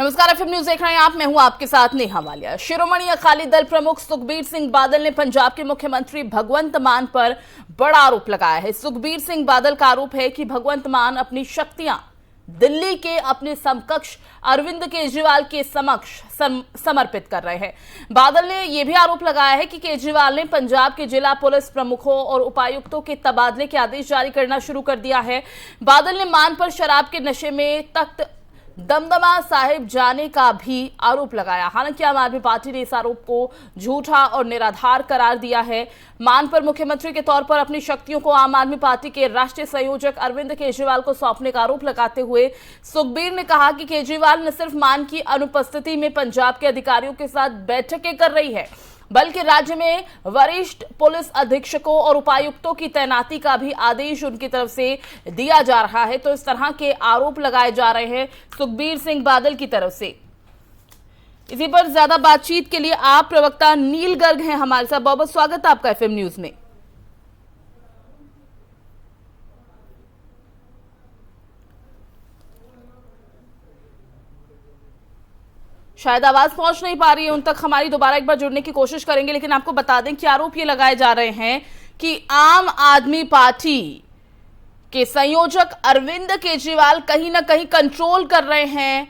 नमस्कार, FM news देख रहे हैं आप। मैं हूं आपके साथ नेहा वालिया। शिरोमणि अकाली दल प्रमुख सुखबीर सिंह बादल ने पंजाब के मुख्यमंत्री भगवंत मान पर बड़ा आरोप लगाया है। सुखबीर सिंह बादल का आरोप है कि भगवंत मान अपनी शक्तियां दिल्ली के अपने समकक्ष अरविंद केजरीवाल के समक्ष समर्पित कर रहे हैं। बादल ने यह भी आरोप लगाया है कि केजरीवाल ने पंजाब के जिला पुलिस प्रमुखों और उपायुक्तों के तबादले के आदेश जारी करना शुरू कर दिया है। बादल ने मान पर शराब के नशे में तख्त दमदमा साहिब जाने का भी आरोप लगाया। हालांकि आम आदमी पार्टी ने इस आरोप को झूठा और निराधार करार दिया है। मान पर मुख्यमंत्री के तौर पर अपनी शक्तियों को आम आदमी पार्टी के राष्ट्रीय संयोजक अरविंद केजरीवाल को सौंपने का आरोप लगाते हुए सुखबीर ने कहा कि केजरीवाल न सिर्फ मान की अनुपस्थिति में पंजाब के अधिकारियों के साथ बैठकें कर रही है, बल्कि राज्य में वरिष्ठ पुलिस अधीक्षकों और उपायुक्तों की तैनाती का भी आदेश उनकी तरफ से दिया जा रहा है। तो इस तरह के आरोप लगाए जा रहे हैं सुखबीर सिंह बादल की तरफ से। इसी पर ज्यादा बातचीत के लिए आप प्रवक्ता नील गर्ग हैं हमारे साथ। बहुत बहुत स्वागत है आपका एफएम न्यूज में। शायद आवाज पहुंच नहीं पा रही है उन तक, हमारी दोबारा एक बार जुड़ने की कोशिश करेंगे। लेकिन आपको बता दें कि आरोप ये लगाए जा रहे हैं कि आम आदमी पार्टी के संयोजक अरविंद केजरीवाल कहीं ना कहीं कंट्रोल कर रहे हैं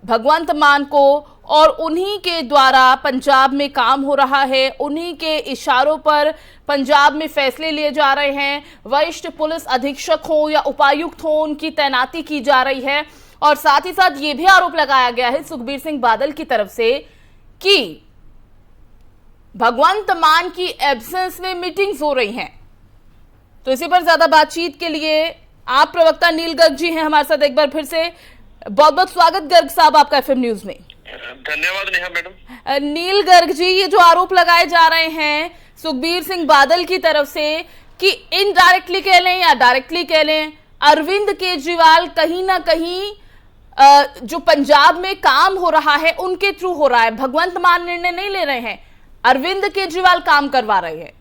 भगवंत मान को, और उन्हीं के द्वारा पंजाब में काम हो रहा है, उन्हीं के इशारों पर पंजाब में फैसले लिए जा रहे हैं। वरिष्ठ पुलिस अधीक्षक हो या उपायुक्त हो, उनकी तैनाती की जा रही है। और साथ ही साथ ये भी आरोप लगाया गया है सुखबीर सिंह बादल की तरफ से कि भगवंत मान की एब्सेंस में मीटिंग्स हो रही हैं। तो इसी पर ज्यादा बातचीत के लिए आप प्रवक्ता नील गर्ग जी हैं हमारे साथ। एक बार फिर से बहुत बहुत स्वागत गर्ग साहब आपका एफएम न्यूज में। धन्यवाद नेहा मैडम। नील गर्ग जी, ये जो आरोप लगाए जा रहे हैं सुखबीर सिंह बादल की तरफ से कि इनडायरेक्टली कह लें या डायरेक्टली कह लें, अरविंद केजरीवाल कहीं ना कहीं जो पंजाब में काम हो रहा है उनके थ्रू हो रहा है, भगवंत मान निर्णय नहीं ले रहे हैं, अरविंद केजरीवाल काम करवा रहे हैं।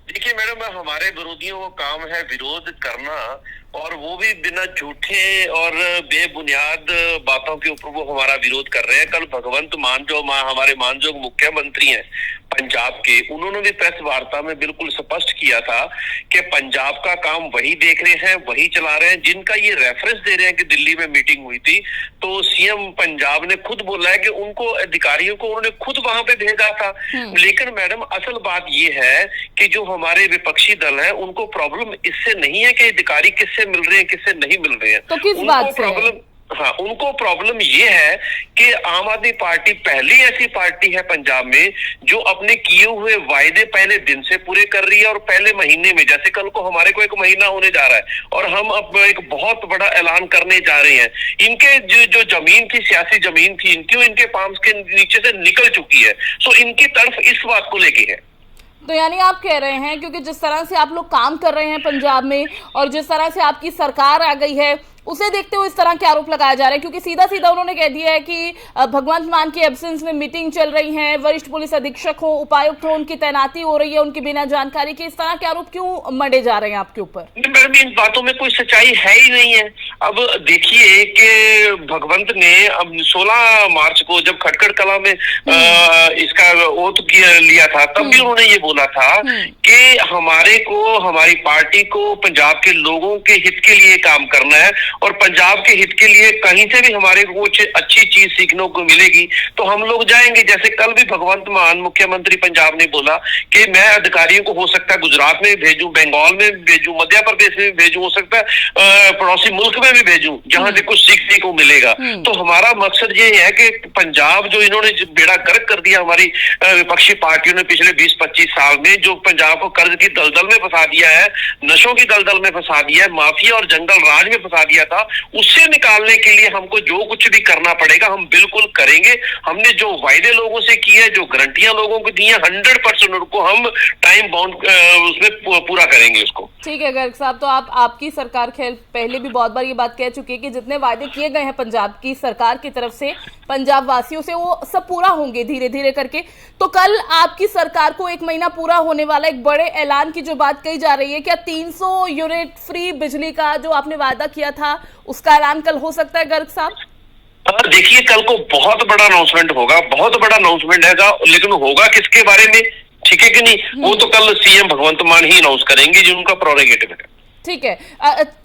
देखिए मैडम, हमारे विरोधियों का काम है विरोध करना, और वो भी बिना झूठे और बेबुनियाद बातों के ऊपर वो हमारा विरोध कर रहे हैं। कल भगवंत मान जो हमारे माननीय मुख्यमंत्री हैं पंजाब के, उन्होंने भी प्रेस वार्ता में बिल्कुल स्पष्ट किया था कि पंजाब का काम वही देख रहे हैं, वही चला रहे हैं। जिनका ये रेफरेंस दे रहे हैं कि दिल्ली में मीटिंग हुई थी, तो सीएम पंजाब ने खुद बोला है कि उनको अधिकारियों को उन्होंने खुद वहां पे भेजा था। लेकिन मैडम, असल बात ये है कि जो हमारे विपक्षी दल है उनको प्रॉब्लम इससे नहीं है कि अधिकारी किससे मिल रहे हैं किससे नहीं मिल रहे हैं। तो किस बात से प्रॉब्लम हाँ, उनको प्रॉब्लम ये है कि आम आदमी पार्टी पहली ऐसी पार्टी है पंजाब में जो अपने किए हुए वायदे पहले दिन से पूरे कर रही है, और पहले महीने में, जैसे कल को हमारे को 1 महीना होने जा रहा है और हम अब एक बहुत बड़ा ऐलान करने जा रहे हैं। इनके जो जमीन थी, सियासी जमीन थी इनकी, इनके पाम के नीचे से निकल चुकी है। तो इनकी तरफ इस बात को लेके है। तो यानी आप कह रहे हैं क्योंकि जिस तरह से आप लोग काम कर रहे हैं पंजाब में और जिस तरह से आपकी सरकार आ गई है, उसे देखते हुए इस तरह के आरोप लगाए जा रहे हैं, क्योंकि सीधा सीधा उन्होंने कह दिया है कि भगवंत मान की एब्सेंस में मीटिंग चल रही है, वरिष्ठ पुलिस अधीक्षक हो, उपायुक्त हो, उनकी तैनाती हो रही है उनकी बिना जानकारी के। इस तरह के आरोप क्यों मंडे जा रहे हैं आपके ऊपर? मैडम, इन बातों में कोई सच्चाई है ही नहीं है। अब देखिए कि भगवंत ने अब 16 मार्च को जब खटखड़ कला में इसका ओथ लिया था, तब भी उन्होंने ये बोला था कि हमारे को, हमारी पार्टी को पंजाब के लोगों के हित के लिए काम करना है, और पंजाब के हित के लिए कहीं से भी हमारे को कुछ अच्छी चीज सीखने को मिलेगी तो हम लोग जाएंगे। जैसे कल भी भगवंत मान मुख्यमंत्री पंजाब ने बोला कि मैं अधिकारियों को हो सकता है गुजरात में भेजूं, बंगाल में भेजूं, मध्य प्रदेश में भेजूं, हो सकता है पड़ोसी मुल्क में भी भेजूं जहां से कुछ सीखने को मिलेगा। तो हमारा मकसद ये है कि पंजाब जो इन्होंने बेड़ा गर्क कर दिया हमारी विपक्षी पार्टियों ने पिछले 20-25 साल में, जो पंजाब को कर्ज की दलदल में फंसा दिया है, नशों की दलदल में फंसा दिया है, माफिया और जंगल राज में फंसा दिया था, उससे निकालने के लिए हमको जो कुछ भी करना पड़ेगा हम बिल्कुल करेंगे। हमने जो वायदे लोगों से किए, जो गारंटियां लोगों को दी है, 100% उनको हम टाइम बाउंड उसमें पूरा करेंगे उसको। ठीक है गर्ग साहब, तो आपकी सरकार खेल पहले भी बहुत बार ये बात कह चुकी है कि जितने वायदे किए गए हैं पंजाब की सरकार की तरफ से पंजाब वासियों से, वो सब पूरा होंगे धीरे धीरे करके। तो कल आपकी सरकार को 1 महीना पूरा होने वाला एक बड़े ऐलान की जो बात कही जा रही है, क्या 300 यूनिट फ्री बिजली का जो आपने वादा किया था उसका ऐलान कल हो सकता है गर्ग साहब? देखिए कल को बहुत बड़ा अनाउंसमेंट होगा, बहुत बड़ा अनाउंसमेंट है, लेकिन होगा किसके बारे में, ठीक है कि नहीं, वो तो कल सीएम भगवंत मान ही अनाउंस करेंगे, जो उनका प्रोरोगेटिव है। ठीक है।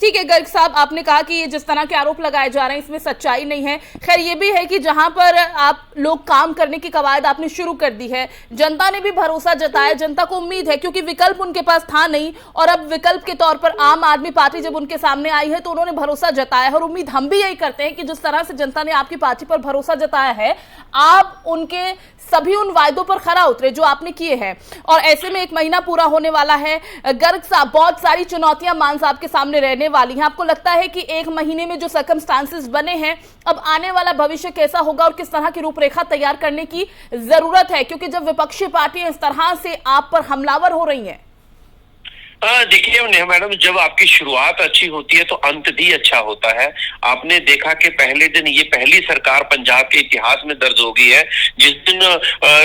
ठीक है गर्ग साहब, आपने कहा कि ये जिस तरह के आरोप लगाए जा रहे हैं इसमें सच्चाई नहीं है। खैर ये भी है कि जहां पर आप लोग काम करने की कवायद आपने शुरू कर दी है, जनता ने भी भरोसा जताया, जनता को उम्मीद है, क्योंकि विकल्प उनके पास था नहीं, और अब विकल्प के तौर पर आम आदमी पार्टी जब उनके सामने आई है तो उन्होंने भरोसा जताया है। और उम्मीद हम भी यही करते हैं कि जिस तरह से जनता ने आपकी पार्टी पर भरोसा जताया है, आप उनके सभी उन वायदों पर खरा उतरे जो आपने किए हैं। और ऐसे में 1 महीना पूरा होने वाला है। गर्ग साहब, बहुत सारी चुनौतियां मान साहब के सामने रहने वाली हैं। आपको लगता है कि 1 महीने में जो सर्कमस्टांसेस बने हैं, अब आने वाला भविष्य कैसा होगा और किस तरह की रूपरेखा तैयार करने की जरूरत है, क्योंकि जब विपक्षी पार्टियां इस तरह से आप पर हमलावर हो रही हैं? देखिए नेहा मैडम, जब आपकी शुरुआत अच्छी होती है तो अंत भी अच्छा होता है। आपने देखा कि पहले दिन, ये पहली सरकार पंजाब के इतिहास में दर्ज होगी है जिस दिन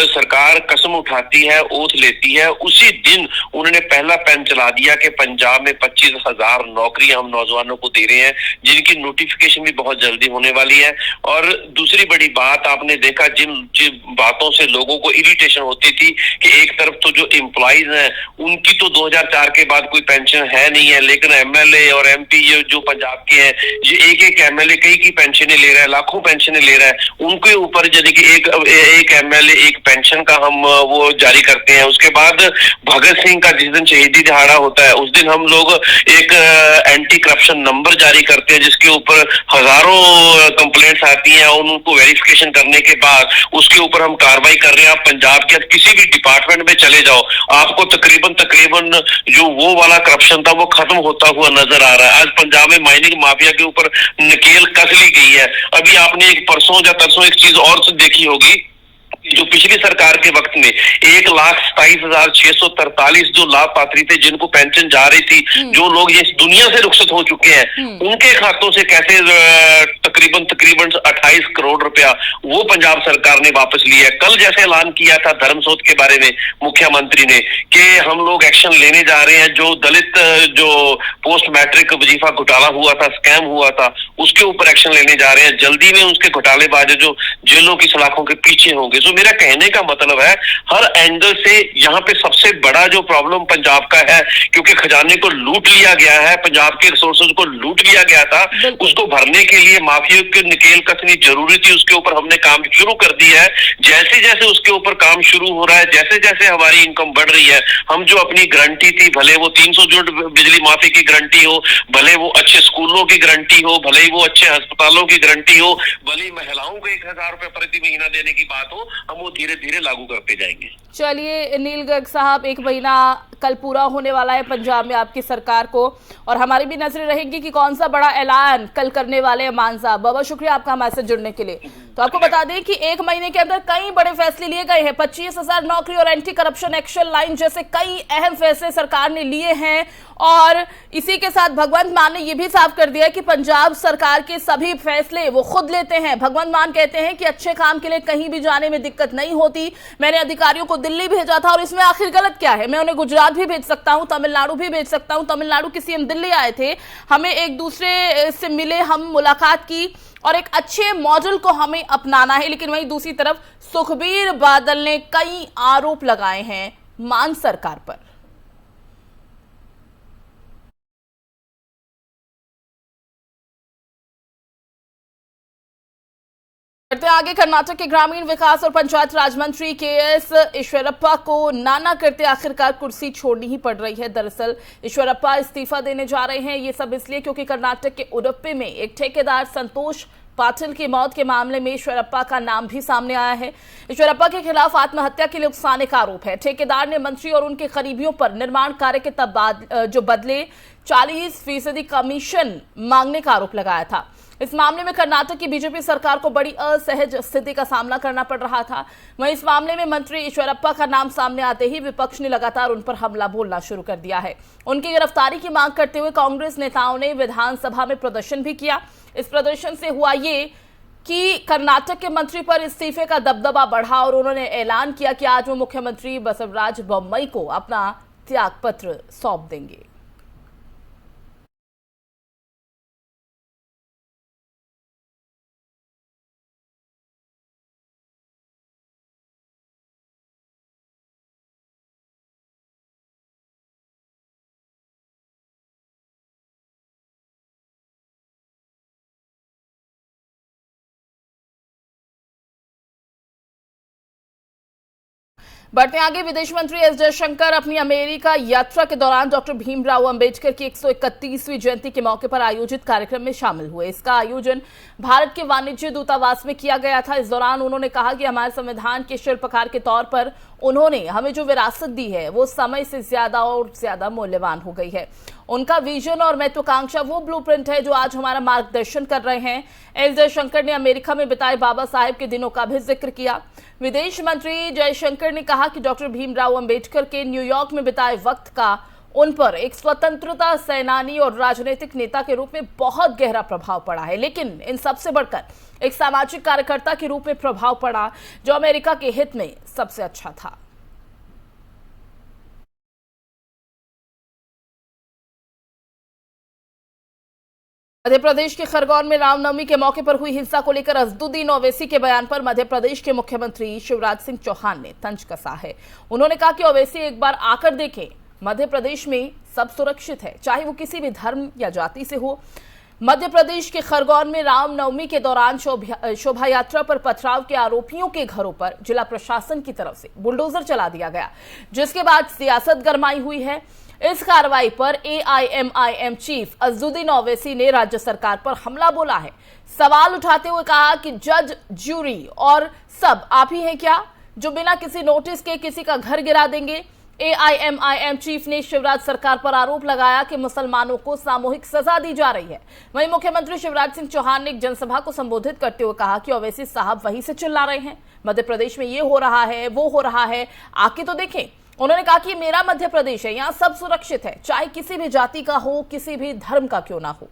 सरकार कसम उठाती है, ओथ लेती है, उसी दिन उन्होंने पहला पेन चला दिया कि पंजाब में 25,000 नौकरियां हम नौजवानों को दे रहे हैं, जिनकी नोटिफिकेशन भी बहुत जल्दी होने वाली है। और दूसरी बड़ी बात, आपने देखा जिन बातों से लोगों को इरिटेशन होती थी कि एक तरफ तो जो एम्प्लॉइज हैं उनकी तो 2004 के बाद कोई पेंशन है नहीं है, लेकिन एमएलए और एमपी जो पंजाब के हैं, ये एक एमएलए कई की पेंशनें ले रहा है, लाखों पेंशनें ले रहा है, उनके ऊपर यानी कि एक एमएलए एक पेंशन का हम वो जारी करते हैं। उसके बाद भगत सिंह का जिस दिन शहीदी दिहाड़ा होता है उस दिन हम लोग एक एंटी करप्शन नंबर जारी करते हैं, जिसके ऊपर हजारों कंप्लेंट्स आती हैं, और उनको वेरिफिकेशन करने के बाद उसके ऊपर हम कार्रवाई कर रहे हैं। आप पंजाब के किसी भी डिपार्टमेंट में चले जाओ, आपको तकरीबन जो वो वाला करप्शन था वो खत्म होता हुआ नजर आ रहा है। आज पंजाब में माइनिंग माफिया के ऊपर नकेल कस ली गई है। अभी आपने एक परसों या तरसों एक चीज और देखी होगी, जो पिछली सरकार के वक्त में 1,27,643 जो लाभपात्री थे जिनको पेंशन जा रही थी, जो लोग ये दुनिया से रुखसत हो चुके हैं, उनके खातों से कैसे तकरीबन 28 करोड़ रुपया वो पंजाब सरकार ने वापस लिया है। कल जैसे ऐलान किया था धर्मसोत के बारे में मुख्यमंत्री ने कि हम लोग एक्शन लेने जा रहे हैं, जो दलित जो पोस्ट मैट्रिक वजीफा घोटाला हुआ था, स्कैम हुआ था, उसके ऊपर एक्शन लेने जा रहे हैं। जल्दी में उसके घोटालेबाज जो जेलों की सलाखों के पीछे होंगे। तो मेरा कहने का मतलब है, हर एंगल से यहाँ पे सबसे बड़ा जो प्रॉब्लम पंजाब का है, क्योंकि खजाने को लूट लिया गया है, पंजाब के रिसोर्सेज को लूट लिया गया था, उसको भरने के लिए माफिया की नकेल कसनी जरूरी थी, उसके ऊपर हमने काम शुरू कर दिया है। जैसे जैसे उसके ऊपर काम शुरू हो रहा है, जैसे जैसे हमारी इनकम बढ़ रही है, हम जो अपनी गारंटी थी, भले वो 300 यूनिट बिजली माफी की गारंटी हो, भले वो अच्छे स्कूलों की गारंटी हो, भले ही वो अच्छे अस्पतालों की गारंटी हो, भले ही महिलाओं को 1,000 रुपए प्रति महीना देने की बात हो, हम वो धीरे धीरे लागू करते जाएंगे। चलिए नील गर्ग साहब, 1 महीना कल पूरा होने वाला है पंजाब में आपकी सरकार को, और हमारी भी नजरें रहेंगी कि कौन सा बड़ा ऐलान कल करने वाले हैं मान साहब। बहुत शुक्रिया आपका हमारे साथ जुड़ने के लिए। तो आपको बता दें कि 1 महीने के अंदर कई बड़े फैसले लिए गए हैं। 25,000 नौकरी और एंटी करप्शन एक्शन लाइन जैसे कई अहम फैसले सरकार ने लिए हैं। और इसी के साथ भगवंत मान ने यह भी साफ कर दिया कि पंजाब सरकार के सभी फैसले वो खुद लेते हैं। भगवंत मान कहते हैं कि अच्छे काम के लिए कहीं भी जाने में दिक्कत नहीं होती, मैंने अधिकारियों को दिल्ली भेजा था और इसमें आखिर गलत क्या है, मैं उन्हें गुजरात भी भेज सकता हूं, तमिलनाडु भी भेज सकता हूं। तमिलनाडु के सीएम दिल्ली आए थे, हमें एक दूसरे से मिले, हम मुलाकात की और एक अच्छे मॉडल को हमें अपनाना है। लेकिन वहीं दूसरी तरफ सुखबीर बादल ने कई आरोप लगाए हैं मान सरकार पर। बढ़ते आगे, कर्नाटक के ग्रामीण विकास और पंचायत राज मंत्री केएस ईश्वरप्पा को नाना करते आखिरकार कुर्सी छोड़नी ही पड़ रही है। दरअसल ईश्वरप्पा इस्तीफा देने जा रहे हैं, ये सब इसलिए क्योंकि कर्नाटक के उडुपी में एक ठेकेदार संतोष पाटिल की मौत के मामले में ईश्वरप्पा का नाम भी सामने आया है। ईश्वरप्पा के खिलाफ आत्महत्या के लिए उकसाने का आरोप है। ठेकेदार ने मंत्री और उनके करीबियों पर निर्माण कार्य के जो बदले 40% कमीशन मांगने का आरोप लगाया था। इस मामले में कर्नाटक की बीजेपी सरकार को बड़ी असहज स्थिति का सामना करना पड़ रहा था। वहीं इस मामले में मंत्री ईश्वरप्पा का नाम सामने आते ही विपक्ष ने लगातार उन पर हमला बोलना शुरू कर दिया है। उनकी गिरफ्तारी की मांग करते हुए कांग्रेस नेताओं ने विधानसभा में प्रदर्शन भी किया। इस प्रदर्शन से हुआ ये कि कर्नाटक के मंत्री पर इस्तीफे का दबदबा बढ़ा और उन्होंने ऐलान किया कि आज वो मुख्यमंत्री बसवराज बोम्मई को अपना त्यागपत्र सौंप देंगे। बढ़ते आगे, विदेश मंत्री एस जयशंकर अपनी अमेरिका यात्रा के दौरान डॉक्टर भीमराव अंबेडकर की 131वीं जयंती के मौके पर आयोजित कार्यक्रम में शामिल हुए। इसका आयोजन भारत के वाणिज्य दूतावास में किया गया था। इस दौरान उन्होंने कहा कि हमारे संविधान के शिल्पकार के तौर पर उन्होंने हमें जो विरासत दी है वो समय से ज्यादा और ज्यादा मूल्यवान हो गई है। उनका विजन और महत्वाकांक्षा वो ब्लूप्रिंट है जो आज हमारा मार्गदर्शन कर रहे हैं। एस जयशंकर ने अमेरिका में बिताए बाबा साहेब के दिनों का भी जिक्र किया। विदेश मंत्री जयशंकर ने कहा कि डॉक्टर भीमराव अंबेडकर के न्यूयॉर्क में बिताए वक्त का उन पर एक स्वतंत्रता सेनानी और राजनीतिक नेता के रूप में बहुत गहरा प्रभाव पड़ा है, लेकिन इन सबसे बढ़कर एक सामाजिक कार्यकर्ता के रूप में प्रभाव पड़ा जो अमेरिका के हित में सबसे अच्छा था। मध्य प्रदेश के खरगोन में रामनवमी के मौके पर हुई हिंसा को लेकर अजदुद्दीन ओवैसी के बयान पर मध्य प्रदेश के मुख्यमंत्री शिवराज सिंह चौहान ने तंज कसा है। उन्होंने कहा कि ओवैसी एक बार आकर देखें, मध्य प्रदेश में सब सुरक्षित है, चाहे वो किसी भी धर्म या जाति से हो। मध्य प्रदेश के खरगोन में रामनवमी के दौरान शोभा यात्रा पर पथराव के आरोपियों के घरों पर जिला प्रशासन की तरफ से बुलडोजर चला दिया गया, जिसके बाद सियासत गरमाई हुई है। इस कार्रवाई पर AIMIM चीफ अजदुद्दीन ओवैसी ने राज्य सरकार पर हमला बोला है। सवाल उठाते हुए कहा कि जज, ज्यूरी और सब आप ही हैं क्या जो बिना किसी नोटिस के किसी का घर गिरा देंगे। AIMIM चीफ ने शिवराज सरकार पर आरोप लगाया कि मुसलमानों को सामूहिक सजा दी जा रही है। वहीं मुख्यमंत्री शिवराज सिंह चौहान ने एक जनसभा को संबोधित करते हुए कहा कि ओवैसी साहब वहीं से चिल्ला रहे हैं, मध्य प्रदेश में ये हो रहा है, वो हो रहा है, आके तो देखें। उन्होंने कहा कि मेरा मध्य प्रदेश है, यहां सब सुरक्षित है, चाहे किसी भी जाति का हो, किसी भी धर्म का क्यों ना हो।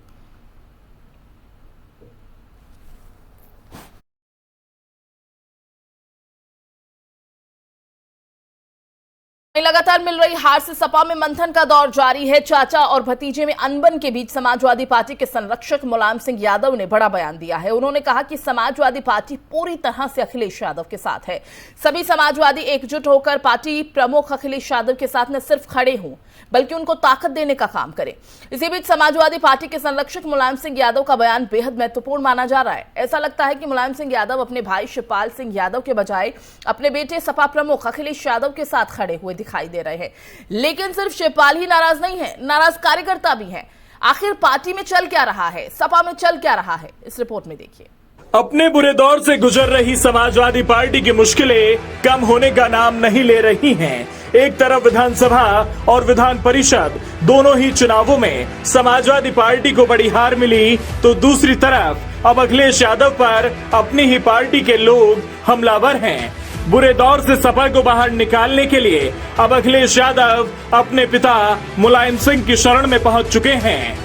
लगातार मिल रही हार से सपा में मंथन का दौर जारी है। चाचा और भतीजे में अनबन के बीच समाजवादी पार्टी के संरक्षक मुलायम सिंह यादव ने बड़ा बयान दिया है। उन्होंने कहा कि समाजवादी पार्टी पूरी तरह से अखिलेश यादव के साथ है। सभी समाजवादी एकजुट होकर पार्टी प्रमुख अखिलेश यादव के साथ न सिर्फ खड़े हों बल्कि उनको ताकत देने का काम करें। इसी बीच समाजवादी पार्टी के संरक्षक मुलायम सिंह यादव का बयान बेहद महत्वपूर्ण माना जा रहा है। ऐसा लगता है कि मुलायम सिंह यादव अपने भाई शिवपाल सिंह यादव के बजाय अपने बेटे सपा प्रमुख अखिलेश यादव के साथ खड़े हुए दिखाई दे रहे हैं। लेकिन सिर्फ शिवपाल ही नाराज नहीं है, नाराज कार्यकर्ता भी हैं। आखिर पार्टी में चल क्या रहा है, सपा में चल क्या रहा है, इस रिपोर्ट में देखिए। अपने बुरे दौर से गुजर रही समाजवादी पार्टी की मुश्किलें कम होने का नाम नहीं ले रही हैं। एक तरफ विधानसभा और विधान परिषद दोनों ही चुनावों में समाजवादी पार्टी को बड़ी हार मिली, तो दूसरी तरफ अब अखिलेश यादव पर अपनी ही पार्टी के लोग हमलावर हैं। बुरे दौर से सपा को बाहर निकालने के लिए अब अखिलेश यादव अपने पिता मुलायम सिंह की शरण में पहुंच चुके हैं।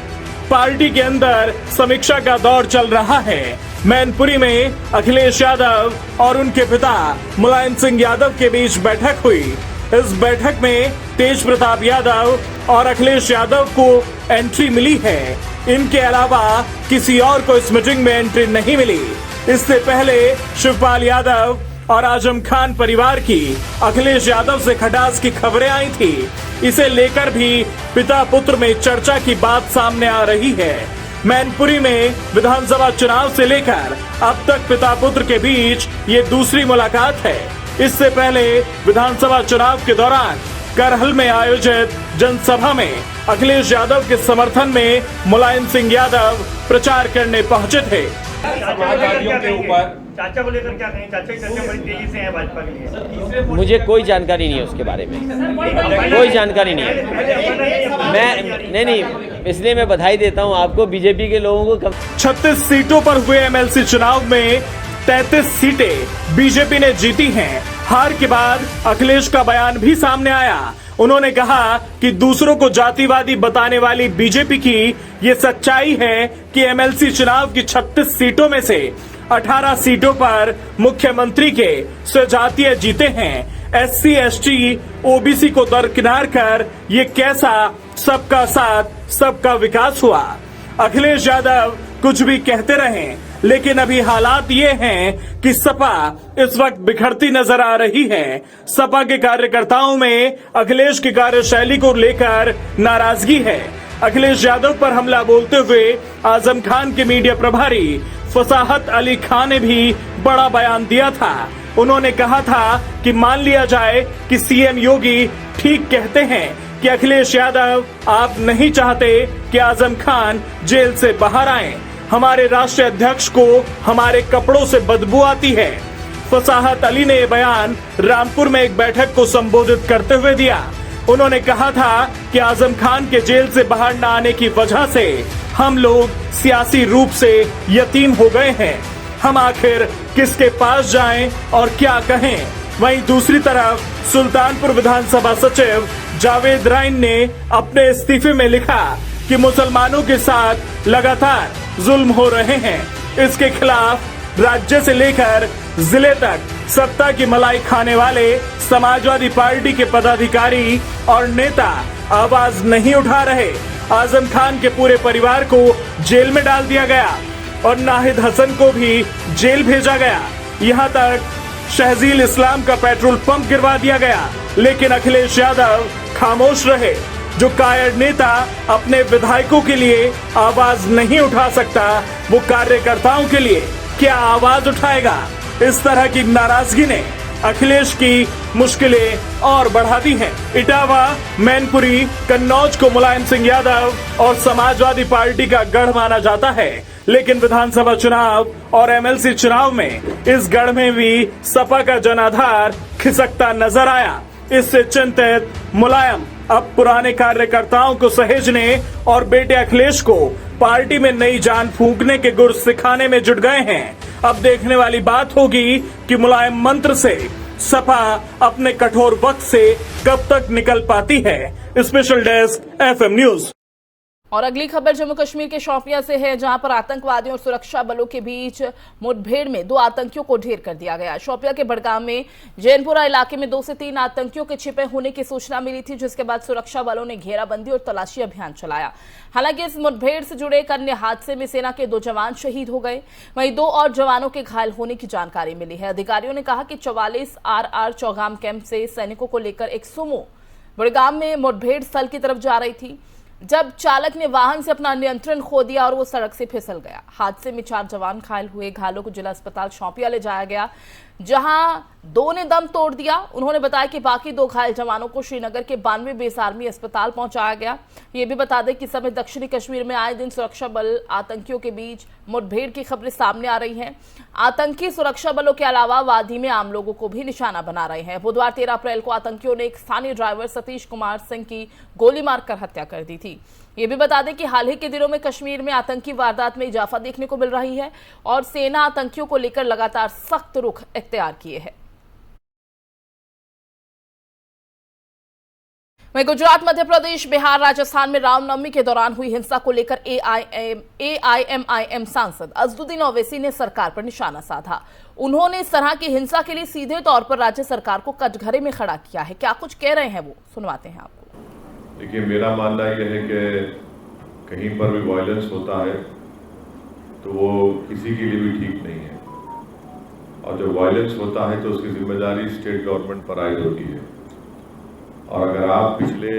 पार्टी के अंदर समीक्षा का दौर चल रहा है। मैनपुरी में अखिलेश यादव और उनके पिता मुलायम सिंह यादव के बीच बैठक हुई। इस बैठक में तेज प्रताप यादव और अखिलेश यादव को एंट्री मिली है। इनके अलावा किसी और को इस मीटिंग में एंट्री नहीं मिली। इससे पहले शिवपाल यादव और आजम खान परिवार की अखिलेश यादव से खटास की खबरें आई थी। इसे लेकर भी पिता पुत्र में चर्चा की बात सामने आ रही है। मैनपुरी में विधानसभा चुनाव से लेकर अब तक पिता पुत्र के बीच ये दूसरी मुलाकात है। इससे पहले विधानसभा चुनाव के दौरान करहल में आयोजित जनसभा में अखिलेश यादव के समर्थन में मुलायम सिंह यादव प्रचार करने पहुंचे थे। समाजवादियों के ऊपर चाचा को लेकर क्या कहें? चाचा की चर्चा बड़ी तेजी से है भाजपा के लिए। मुझे कोई जानकारी नहीं है उसके बारे में, कोई जानकारी नहीं है। मैं नहीं, इसलिए मैं बधाई देता हूं आपको, बीजेपी के लोगों को। 36 सीटों पर हुए MLC चुनाव में 33 सीटें बीजेपी ने जीती हैं। हार के बाद अखिलेश का बयान भी सामने आया। उन्होंने कहा कि दूसरों को जातिवादी बताने वाली बीजेपी की ये सच्चाई है कि MLC चुनाव की 36 सीटों में से 18 सीटों पर मुख्यमंत्री के स्वजातीय जीते हैं। SC, ST, OBC को दरकिनार कर ये कैसा सबका साथ सबका विकास हुआ। अखिलेश यादव कुछ भी कहते रहें, लेकिन अभी हालात ये हैं कि सपा इस वक्त बिखरती नजर आ रही है। सपा के कार्यकर्ताओं में अखिलेश की कार्यशैली को लेकर नाराजगी है। अखिलेश यादव पर हमला बोलते हुए आजम खान के मीडिया प्रभारी फसाहत अली खान ने भी बड़ा बयान दिया था। उन्होंने कहा था कि मान लिया जाए कि सीएम योगी ठीक कहते हैं कि अखिलेश यादव आप नहीं चाहते कि आजम खान जेल से बाहर आए। हमारे राष्ट्रीय अध्यक्ष को हमारे कपड़ों से बदबू आती है। फसाहत अली ने यह बयान रामपुर में एक बैठक को संबोधित करते हुए दिया। उन्होंने कहा था कि आजम खान के जेल से बाहर न आने की वजह से हम लोग सियासी रूप से यतीम हो गए हैं। हम आखिर किसके पास जाएं और क्या कहें। वहीं दूसरी तरफ सुल्तानपुर विधानसभा सचिव जावेद राइन ने अपने इस्तीफे में लिखा कि मुसलमानों के साथ लगातार जुल्म हो रहे हैं। इसके खिलाफ राज्य से लेकर जिले तक सत्ता की मलाई खाने वाले समाजवादी पार्टी के पदाधिकारी और नेता आवाज नहीं उठा रहे। आजम खान के पूरे परिवार को जेल में डाल दिया गया और नाहिद हसन को भी जेल भेजा गया। यहाँ तक शहजील इस्लाम का पेट्रोल पंप गिरवा दिया गया, लेकिन अखिलेश यादव खामोश रहे। जो कायर नेता अपने विधायकों के लिए आवाज नहीं उठा सकता, वो कार्यकर्ताओं के लिए क्या आवाज उठाएगा। इस तरह की नाराजगी ने अखिलेश की मुश्किलें और बढ़ा दी हैं। इटावा, मैनपुरी, कन्नौज को मुलायम सिंह यादव और समाजवादी पार्टी का गढ़ माना जाता है, लेकिन विधानसभा चुनाव और एमएलसी चुनाव में इस गढ़ में भी सपा का जनाधार खिसकता नजर आया। इससे चिंतित मुलायम अब पुराने कार्यकर्ताओं को सहेजने और बेटे अखिलेश को पार्टी में नई जान फूंकने के गुर सिखाने में जुट गए हैं। अब देखने वाली बात होगी कि मुलायम मंत्र से सपा अपने कठोर वक्त से कब तक निकल पाती है। Special desk FM news. और अगली खबर जम्मू कश्मीर के शोपियां से है, जहां पर आतंकवादियों और सुरक्षा बलों के बीच मुठभेड़ में 2 आतंकियों को ढेर कर दिया गया। शोपियां के बड़गाम में जैनपुरा इलाके में 2 से 3 आतंकियों के छिपे होने की सूचना मिली थी, जिसके बाद सुरक्षा बलों ने घेराबंदी और तलाशी अभियान चलाया। हालांकि इस मुठभेड़ से जुड़े एक अन्य हादसे में सेना के 2 जवान शहीद हो गए, वहीं 2 और जवानों के घायल होने की जानकारी मिली है। अधिकारियों ने कहा कि 44 RR चौगाम कैंप से सैनिकों को लेकर एक सुमो बड़गाम में मुठभेड़ स्थल की तरफ जा रही थी, जब चालक ने वाहन से अपना नियंत्रण खो दिया और वो सड़क से फिसल गया। हादसे में 4 जवान घायल हुए। घायलों को जिला अस्पताल शोपियां ले जाया गया, जहां 2 ने दम तोड़ दिया। उन्होंने बताया कि बाकी 2 घायल जवानों को श्रीनगर के 92 बेस आर्मी अस्पताल पहुंचाया गया। ये भी बता दें कि समय दक्षिणी कश्मीर में आए दिन सुरक्षा बल आतंकियों के बीच मुठभेड़ की खबरें सामने आ रही हैं। आतंकी सुरक्षा बलों के अलावा वादी में आम लोगों को भी निशाना बना रहे हैं। बुधवार 13 अप्रैल को आतंकियों ने एक स्थानीय ड्राइवर सतीश कुमार सिंह की गोली मारकर हत्या कर दी थी। ये भी बता दें कि हाल ही के दिनों में कश्मीर में आतंकी वारदात में इजाफा देखने को मिल रही है और सेना आतंकियों को लेकर लगातार सख्त रुख इख्तियार किए है। वहीं गुजरात, मध्य प्रदेश, बिहार, राजस्थान में रामनवमी के दौरान हुई हिंसा को लेकर AIMIM सांसद अजदुद्दीन ओवैसी ने सरकार पर निशाना साधा। उन्होंने इस तरह की हिंसा के लिए सीधे तौर पर राज्य सरकार को कटघरे में खड़ा किया है। क्या कुछ कह रहे हैं वो सुनवाते हैं आपको। देखिए, मेरा मानना यह है कि कहीं पर भी वायलेंस होता है तो वो किसी के लिए भी ठीक नहीं है, और जब वायलेंस होता है तो उसकी जिम्मेदारी स्टेट गवर्नमेंट पर आयद होती है। और अगर आप पिछले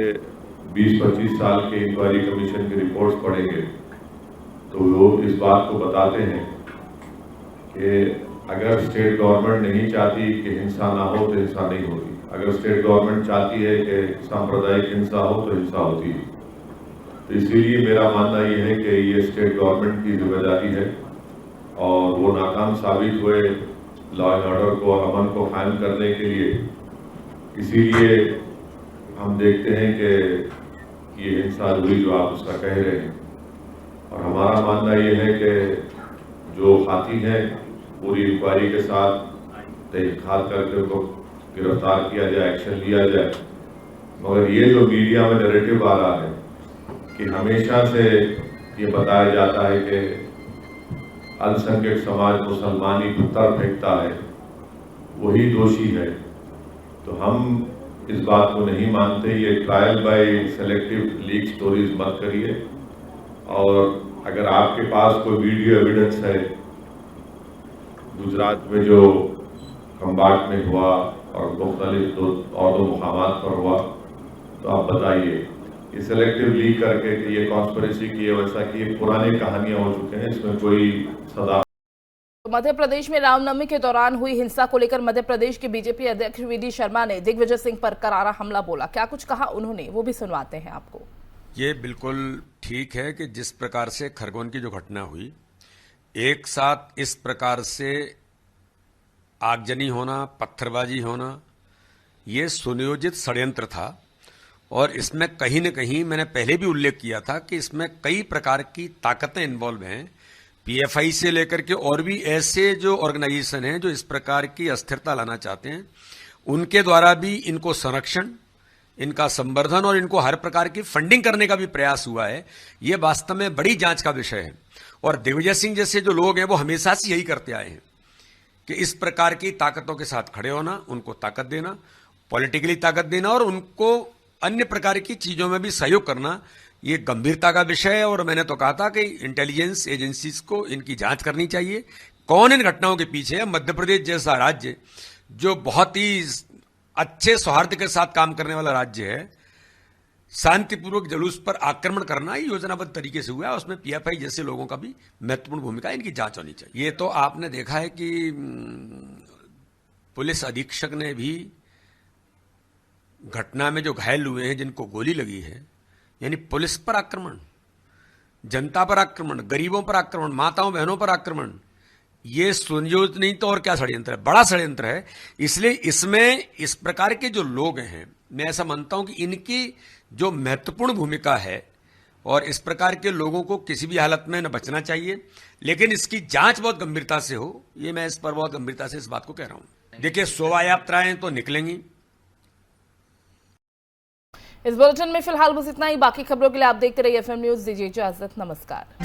20-25 साल के इंक्वायरी कमीशन की रिपोर्ट्स पढ़ेंगे तो वो इस बात को बताते हैं कि अगर स्टेट गवर्नमेंट नहीं चाहती कि हिंसा ना हो तो हिंसा नहीं होती। अगर स्टेट गवर्नमेंट चाहती है कि सांप्रदायिक हिंसा हो तो हिंसा होती है। तो इसीलिए मेरा मानना यह है कि ये स्टेट गवर्नमेंट की जिम्मेदारी है, और वो नाकाम साबित हुए लॉ एंड ऑर्डर को और अमन को कायम करने के लिए। इसीलिए हम देखते हैं कि ये हिंसा हुई जो आप उसका कह रहे हैं, और हमारा मानना ये है कि जो हाथी हैं पूरी इंक्वायरी के साथ तहकीकात करके उनको गिरफ्तार किया जाए, एक्शन लिया जाए। मगर ये जो मीडिया में नैरेटिव आ रहा है कि हमेशा से ये बताया जाता है कि अल्पसंख्यक समाज मुसलमानी पत्थर फेंकता है, वही दोषी है, तो हम इस बात को नहीं मानते। ये trial by selective leak stories मत करिए। और अगर आपके पास कोई वीडियो एविडेंस है गुजरात में जो खंबाट में हुआ और मुख्तलिफ 2 मुकामात पर हुआ, तो आप बताइए। ये सेलेक्टिव लीक करके कि ये कॉन्स्पिरेसी की है, वैसा की पुरानी कहानियां हो चुके हैं, इसमें कोई सदा। मध्य प्रदेश में रामनवमी के दौरान हुई हिंसा को लेकर मध्य प्रदेश के बीजेपी अध्यक्ष वीडी शर्मा ने दिग्विजय सिंह पर करारा हमला बोला। क्या कुछ कहा उन्होंने, वो भी सुनवाते हैं आपको। ये बिल्कुल ठीक है कि जिस प्रकार से खरगोन की जो घटना हुई, एक साथ इस प्रकार से आगजनी होना, पत्थरबाजी होना, ये सुनियोजित षड्यंत्र था। और इसमें कहीं न कहीं मैंने पहले भी उल्लेख किया था कि इसमें कई प्रकार की ताकतें इन्वॉल्व हैं, पीएफआई से लेकर के और भी ऐसे जो ऑर्गेनाइजेशन हैं जो इस प्रकार की अस्थिरता लाना चाहते हैं, उनके द्वारा भी इनको संरक्षण, इनका संवर्धन और इनको हर प्रकार की फंडिंग करने का भी प्रयास हुआ है। ये वास्तव में बड़ी जांच का विषय है। और दिग्विजय सिंह जैसे जो लोग हैं वो हमेशा से यही करते आए हैं कि इस प्रकार की ताकतों के साथ खड़े होना, उनको ताकत देना, पॉलिटिकली ताकत देना और उनको अन्य प्रकार की चीजों में भी सहयोग करना, ये गंभीरता का विषय है। और मैंने तो कहा था कि इंटेलिजेंस एजेंसीज को इनकी जांच करनी चाहिए, कौन इन घटनाओं के पीछे है। मध्य प्रदेश जैसा राज्य जो बहुत ही अच्छे सौहार्द के साथ काम करने वाला राज्य है, शांतिपूर्वक जुलूस पर आक्रमण करना ही योजनाबद्ध तरीके से हुआ है। उसमें पीएफआई जैसे लोगों का भी महत्वपूर्ण भूमिका है, इनकी जांच होनी चाहिए। ये तो आपने देखा है कि पुलिस अधीक्षक ने भी घटना में जो घायल हुए हैं, जिनको गोली लगी है, यानी पुलिस पर आक्रमण, जनता पर आक्रमण, गरीबों पर आक्रमण, माताओं बहनों पर आक्रमण, ये सुनियोजित नहीं तो और क्या षड्यंत्र है, बड़ा षड्यंत्र है। इसलिए इसमें इस प्रकार के जो लोग हैं, मैं ऐसा मानता हूं कि इनकी जो महत्वपूर्ण भूमिका है और इस प्रकार के लोगों को किसी भी हालत में न बचना चाहिए, लेकिन इसकी जांच बहुत गंभीरता से हो। ये मैं इस पर बहुत गंभीरता से इस बात को कह रहा हूं। देखिए, शोभा यात्राएं तो निकलेंगी। इस बुलेटिन में फिलहाल बस इतना ही। बाकी खबरों के लिए आप देखते रहिए FM न्यूज। दीजिए इजाजत, नमस्कार।